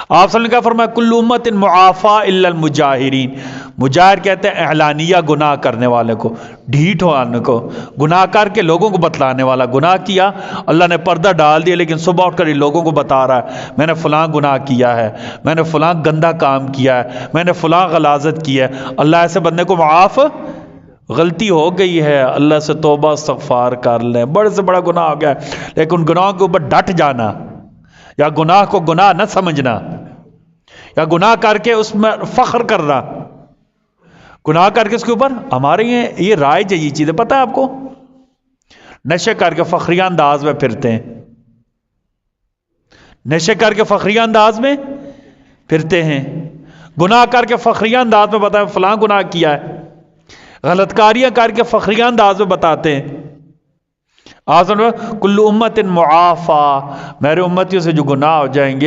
آپ صلی اللہ علیہ وسلم نے کیا فرمایا؟ کل امت معافا الا المجاہرین. مجاہر کہتے ہیں اعلانیہ گناہ کرنے والے کو، ڈھیٹ ہونے کو، گناہ کر کے لوگوں کو بتلانے والا. گناہ کیا، اللہ نے پردہ ڈال دیا، لیکن صبح اٹھ کر لوگوں کو بتا رہا ہے میں نے فلاں گناہ کیا ہے، میں نے فلاں گندا کام کیا ہے، میں نے فلاں غلاظت کی ہے. اللہ ایسے بندے کو معاف، غلطی ہو گئی ہے اللہ سے توبہ استغفار کر لیں، بڑے سے بڑا گناہ ہو گیا ہے، لیکن گناہ کے اوپر ڈٹ جانا، یا گناہ کو گناہ نہ سمجھنا، یا گناہ کر کے اس میں فخر کرنا، گناہ کر کے اس کے اوپر. ہمارے یہ رائج ہے، یہ چیزیں پتہ ہے آپ کو، نشے کر کے فخریہ انداز میں پھرتے ہیں، نشے کر کے فخریہ انداز میں پھرتے ہیں، گناہ کر کے فخریہ انداز میں بتائیں فلاں گناہ کیا ہے، غلط کاریاں کر کے فخریہ انداز میں بتاتے ہیں. کل امت معافا، میرے امتیوں سے جو گناہ ہو جائیں گے